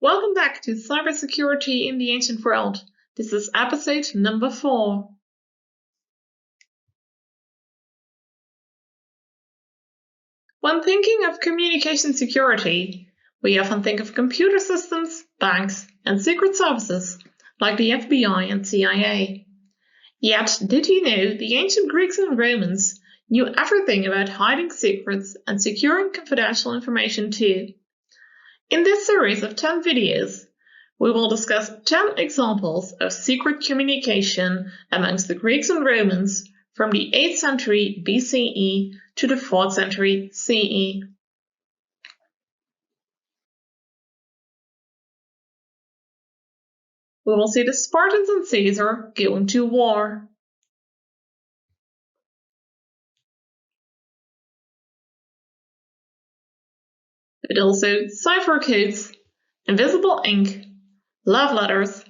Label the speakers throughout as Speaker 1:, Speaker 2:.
Speaker 1: Welcome back to Cybersecurity in the Ancient World. This is episode number 4. When thinking of communication security, we often think of computer systems, banks, and secret services like the FBI and CIA. Yet, did you know the ancient Greeks and Romans knew everything about hiding secrets and securing confidential information too? In this series of 10 videos, we will discuss 10 examples of secret communication amongst the Greeks and Romans from the 8th century BCE to the 4th century CE. We will see the Spartans and Caesar going to war. But also cipher codes, invisible ink, love letters,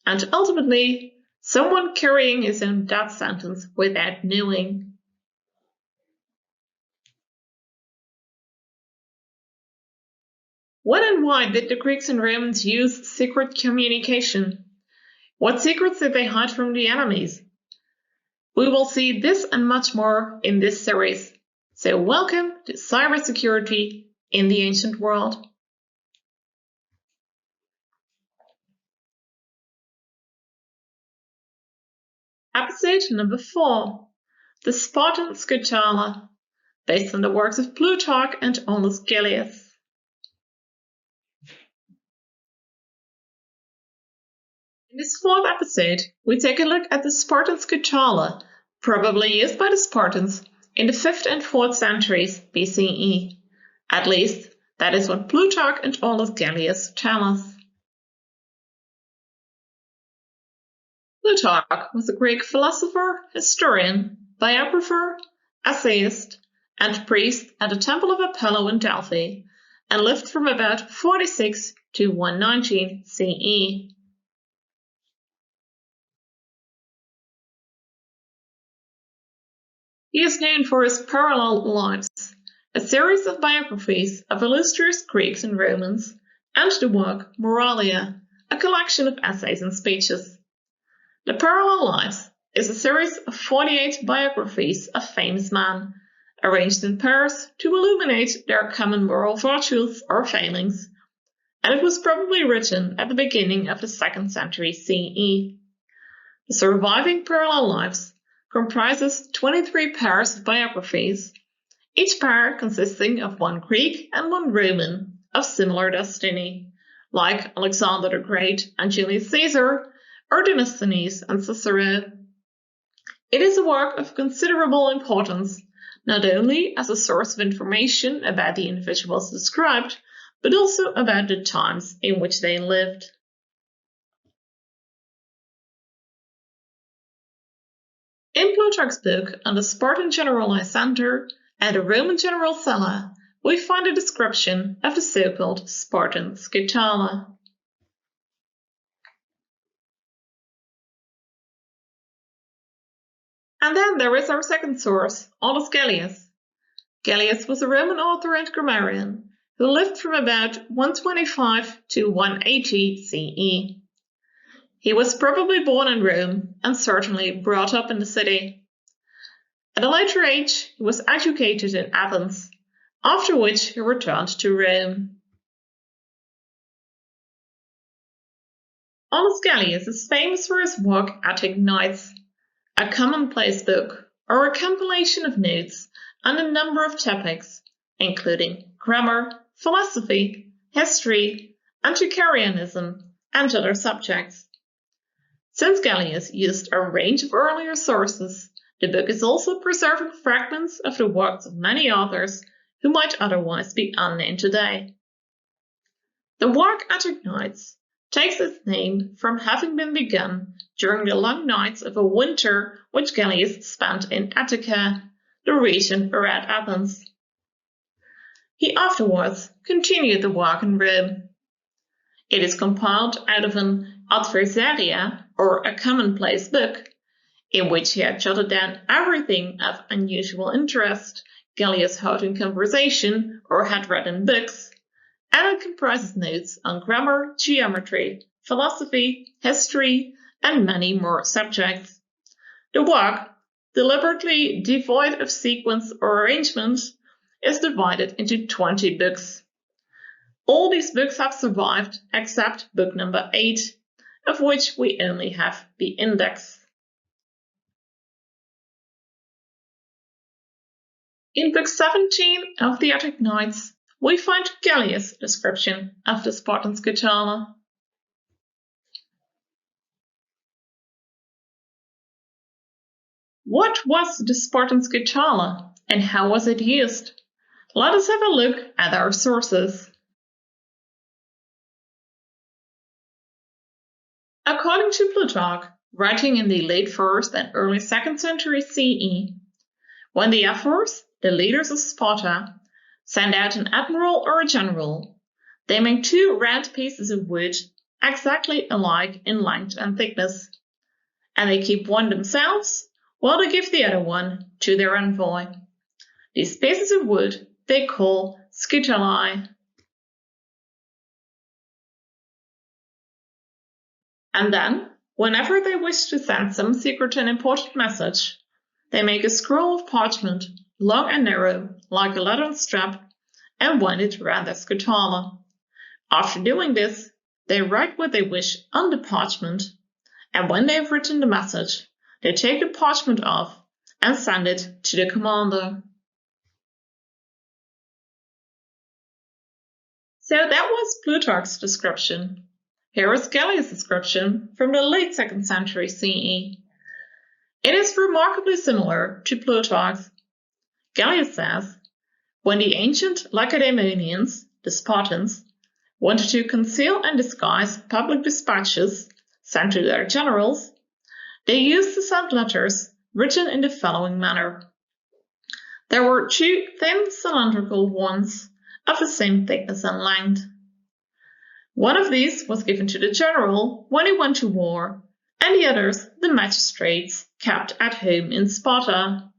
Speaker 1: and ultimately, someone carrying his own death sentence without knowing. When and why did the Greeks and Romans use secret communication? What secrets did they hide from the enemies? We will see this and much more in this series. So welcome to Cybersecurity in the Ancient World. Episode number 4, the Spartan Scutala, based on the works of Plutarch and Aulus Gellius. In this 4th episode, we take a look at the Spartan Scutala, probably used by the Spartans in the 5th and 4th centuries BCE. At least, that is what Plutarch and Aulus Gellius tell us. Plutarch was a Greek philosopher, historian, biographer, essayist, and priest at the Temple of Apollo in Delphi, and lived from about 46 to 119 CE. He is known for his parallel lives, a series of biographies of illustrious Greeks and Romans, and the work Moralia, a collection of essays and speeches. The Parallel Lives is a series of 48 biographies of famous men, arranged in pairs to illuminate their common moral virtues or failings, and it was probably written at the beginning of the 2nd century CE. The surviving Parallel Lives comprises 23 pairs of biographies, each pair consisting of one Greek and one Roman of similar destiny, like Alexander the Great and Julius Caesar, or Demosthenes and Cicero. It is a work of considerable importance, not only as a source of information about the individuals described, but also about the times in which they lived. In Plutarch's book on the Spartan general Lysander and the Roman general Sulla, we find a description of the so-called Spartan Scutala. And then there is our second source, Aulus Gellius. Gellius was a Roman author and grammarian who lived from about 125 to 180 CE. He was probably born in Rome and certainly brought up in the city. At a later age, he was educated in Athens, after which he returned to Rome. Aulus Gellius is famous for his work Attic Nights, a commonplace book or a compilation of notes on a number of topics, including grammar, philosophy, history, antiquarianism, and other subjects. Since Gellius used a range of earlier sources, the book is also preserving fragments of the works of many authors who might otherwise be unknown today. The work Attic Nights takes its name from having been begun during the long nights of a winter which Gellius spent in Attica, the region around Athens. He afterwards continued the work in Rome. It is compiled out of an adversaria, or a commonplace book, in which he had jotted down everything of unusual interest Gellius heard in conversation or had read in books, and it comprises notes on grammar, geometry, philosophy, history, and many more subjects. The work, deliberately devoid of sequence or arrangement, is divided into 20 books. All these books have survived except book number 8, of which we only have the index. In book 17 of the Attic Nights, we find Gellius' description of the Spartan Scutala. What was the Spartan Scutala and how was it used? Let us have a look at our sources. According to Plutarch, writing in the late 1st and early 2nd century CE, when the ephors, the leaders of Sparta, send out an admiral or a general, they make 2 round pieces of wood exactly alike in length and thickness, and they keep one themselves while they give the other one to their envoy. These pieces of wood they call scutalae. And then, whenever they wish to send some secret and important message, they make a scroll of parchment, long and narrow, like a leathern strap, and wind it around their scutala. After doing this, they write what they wish on the parchment, and when they have written the message, they take the parchment off and send it to the commander. So that was Plutarch's description. Here is Gellius' description from the late 2nd century CE. It is remarkably similar to Plutarch's. Gellius says, when the ancient Lacedaemonians, the Spartans, wanted to conceal and disguise public dispatches sent to their generals, they used to send letters written in the following manner. There were 2 thin cylindrical ones of the same thickness and length. One of these was given to the general when he went to war, and the others the magistrates kept at home in Sparta.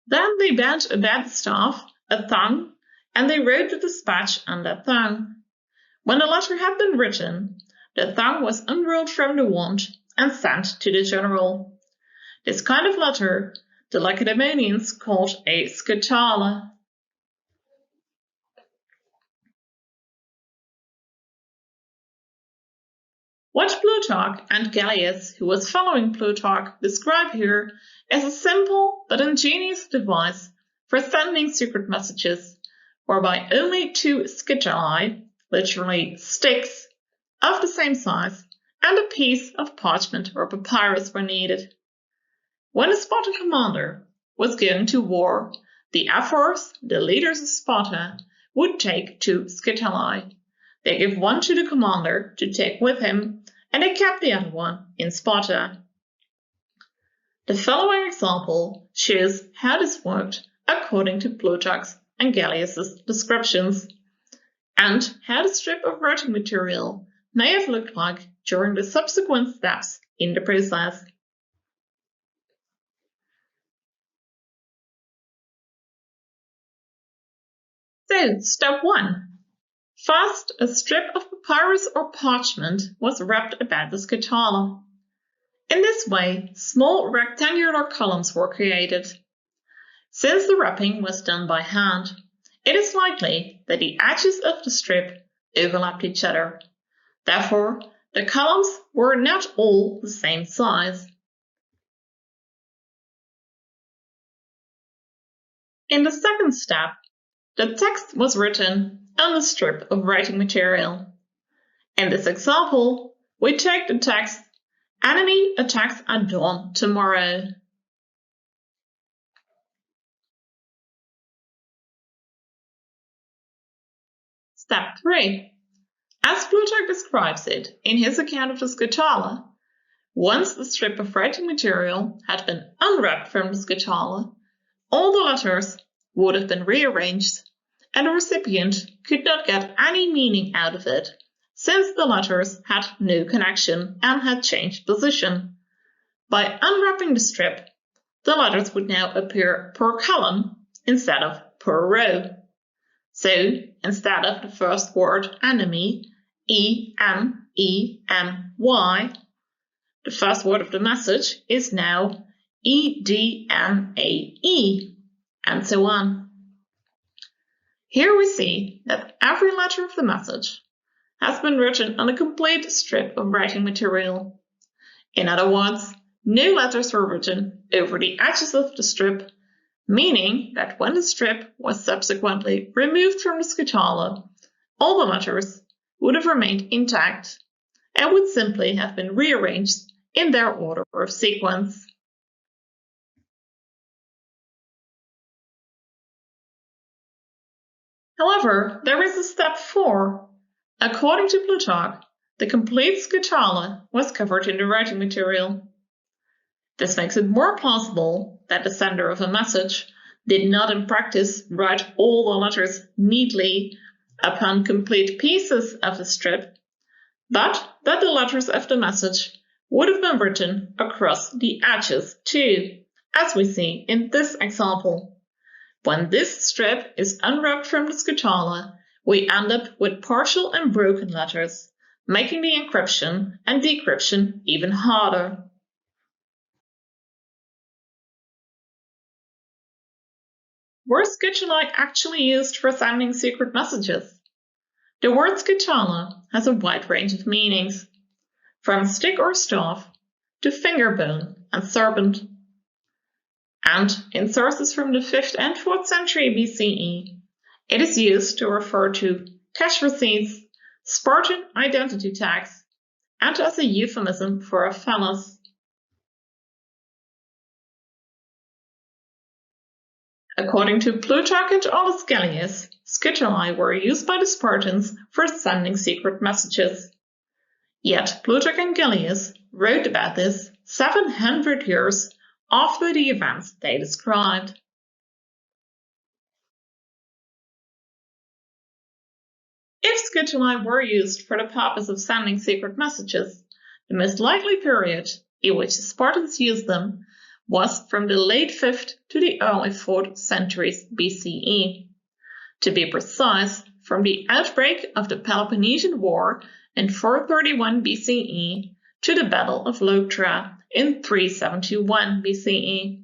Speaker 1: Then they bent a bed staff, a thong, and they wrote the dispatch on that thong. When the letter had been written, the thong was unrolled from the wand and sent to the general. This kind of letter the Lacedaemonians called a scutala. What Plutarch and Gellius, who was following Plutarch, describe here is a simple but ingenious device for sending secret messages, whereby only 2 scutalae, literally sticks, of the same size, and a piece of parchment or papyrus were needed. When a Spartan commander was going to war, the ephors, the leaders of Sparta, would take 2 scutalae. They give one to the commander to take with him, and they kept the other one in Sparta. The following example shows how this worked according to Plutarch's and Gellius' descriptions, and how the strip of writing material may have looked like during the subsequent steps in the process. So, step 1. First, a strip of papyrus or parchment was wrapped about the scutala. In this way, small rectangular columns were created. Since the wrapping was done by hand, it is likely that the edges of the strip overlapped each other. Therefore, the columns were not all the same size. In the second step, the text was written on a strip of writing material. In this example, we take the text, "Enemy attacks at dawn tomorrow." Step 3. As Plutarch describes it in his account of the scutala, once the strip of writing material had been unwrapped from the scutala, all the letters would have been rearranged, and the recipient could not get any meaning out of it, since the letters had no connection and had changed position. By unwrapping the strip, the letters would now appear per column, instead of per row. So instead of the first word enemy, E-N-E-M-Y, the first word of the message is now E-D-N-A-E, and so on. Here we see that every letter of the message has been written on a complete strip of writing material. In other words, no letters were written over the edges of the strip, meaning that when the strip was subsequently removed from the scutula, all the letters would have remained intact and would simply have been rearranged in their order of sequence. However, there is a step 4. According to Plutarch, the complete scutula was covered in the writing material. This makes it more plausible that the sender of a message did not in practice write all the letters neatly upon complete pieces of the strip, but that the letters of the message would have been written across the edges too, as we see in this example. When this strip is unwrapped from the scutula, we end up with partial and broken letters, making the encryption and decryption even harder. Were scutuli actually used for sending secret messages? The word scutula has a wide range of meanings, from stick or staff to finger bone and serpent. And in sources from the 5th and 4th century BCE, it is used to refer to cash receipts, Spartan identity tags, and as a euphemism for a phallus. According to Plutarch and Aulus Gellius, scutuli were used by the Spartans for sending secret messages. Yet Plutarch and Gellius wrote about this 700 years after the events they described. If scutuli were used for the purpose of sending secret messages, the most likely period in which the Spartans used them was from the late 5th to the early 4th centuries BCE. To be precise, from the outbreak of the Peloponnesian War in 431 BCE to the Battle of Leuctra in 371 BCE.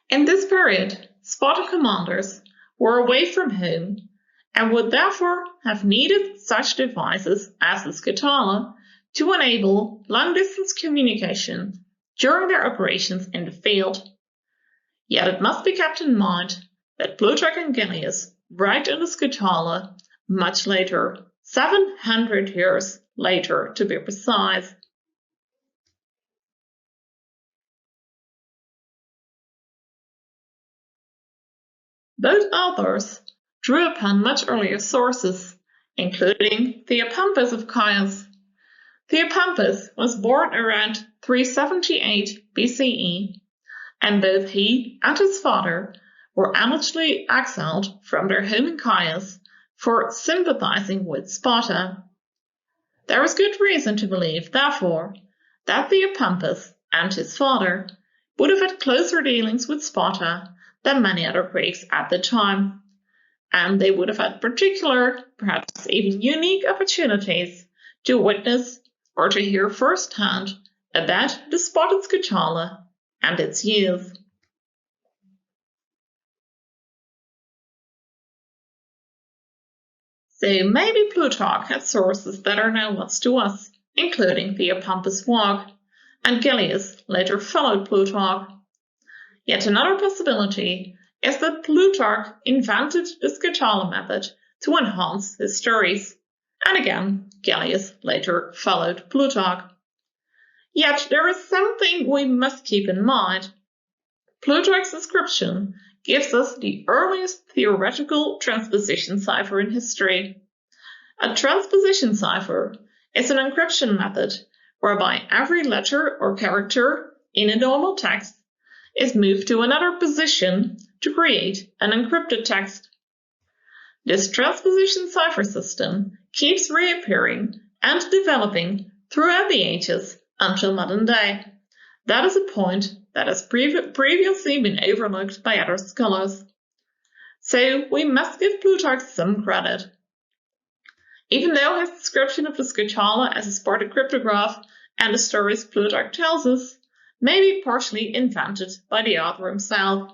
Speaker 1: In this period, Spartan commanders were away from home and would therefore have needed such devices as the scutula to enable long-distance communication during their operations in the field. Yet it must be kept in mind that Plutarch and Gellius write on the scutula much later, 700 years later to be precise. Both authors drew upon much earlier sources, including Theopompus of Chios. Theopompus was born around 378 BCE, and both he and his father were allegedly exiled from their home in Chios for sympathizing with Sparta. There is good reason to believe, therefore, that Theopompus and his father would have had closer dealings with Sparta than many other Greeks at the time, and they would have had particular, perhaps even unique opportunities to witness or to hear firsthand about the Spartan scutula and its use. So maybe Plutarch had sources that are now lost to us, including Theopompus' work, and Gellius later followed Plutarch. Yet another possibility is that Plutarch invented the scutula method to enhance his stories, and again, Gellius later followed Plutarch. Yet there is something we must keep in mind. Plutarch's description gives us the earliest theoretical transposition cipher in history. A transposition cipher is an encryption method whereby every letter or character in a normal text is moved to another position to create an encrypted text. This transposition cipher system keeps reappearing and developing throughout the ages until modern day, That is a point that has previously been overlooked by other scholars. So we must give Plutarch some credit. Even though his description of the Scutala as a Spartan cryptograph and the stories Plutarch tells us may be partially invented by the author himself,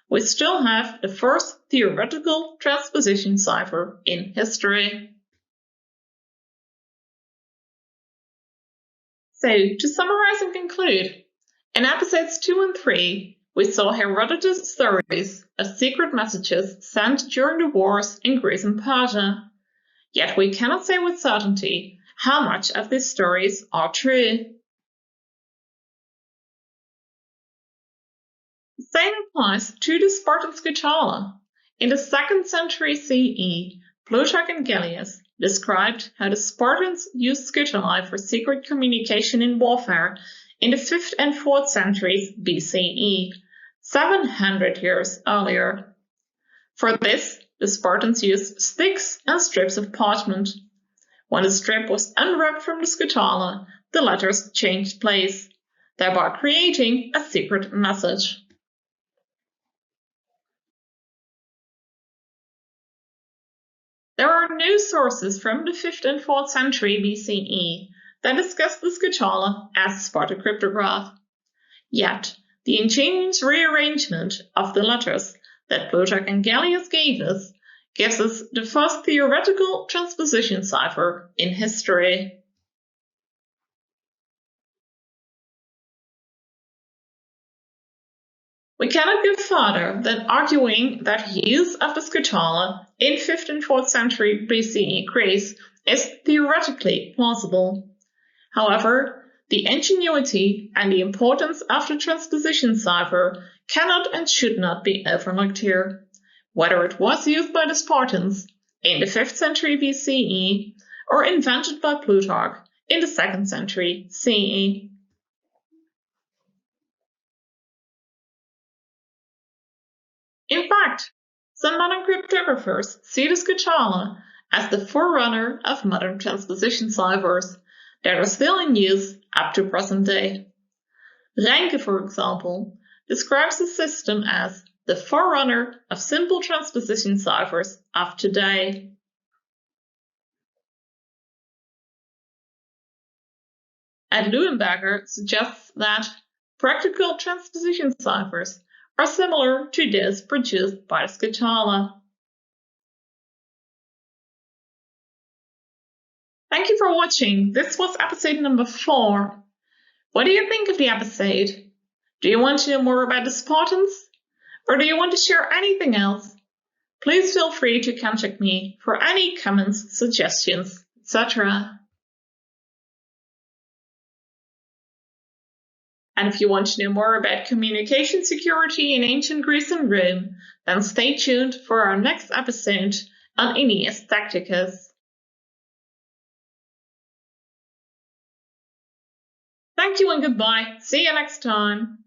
Speaker 1: we still have the first theoretical transposition cipher in history. So, to summarize and conclude, in episodes 2 and 3, we saw Herodotus' stories of secret messages sent during the wars in Greece and Persia. Yet we cannot say with certainty how much of these stories are true. The same applies to the Spartan Scutala. In the 2nd century CE, Plutarch and Gellius described how the Spartans used scutalae for secret communication in warfare in the 5th and 4th centuries BCE, 700 years earlier. For this, the Spartans used sticks and strips of parchment. When the strip was unwrapped from the scutala, the letters changed place, thereby creating a secret message. There are no sources from the 5th and 4th century BCE that discuss the scutala as a Spartan cryptograph. Yet, the ingenious rearrangement of the letters that Plutarch and Gellius gave us gives us the first theoretical transposition cipher in history. We cannot go further than arguing that use of the scutala in 5th and 4th century BCE Greece is theoretically plausible. However, the ingenuity and the importance of the transposition cipher cannot and should not be overlooked here, whether it was used by the Spartans in the 5th century BCE or invented by Plutarch in the 2nd century CE. In fact, some modern cryptographers see the scutala as the forerunner of modern transposition ciphers that are still in use up to present day. Reinke, for example, describes the system as the forerunner of simple transposition ciphers of today. And Leuenberger suggests that practical transposition ciphers are similar to those produced by the scutala. Thank you for watching. This was episode number 4. What do you think of the episode? Do you want to know more about the Spartans? Or do you want to share anything else? Please feel free to contact me for any comments, suggestions, etc. And if you want to know more about communication security in ancient Greece and Rome, then stay tuned for our next episode on Aeneas Tacticus. Thank you and goodbye. See you next time.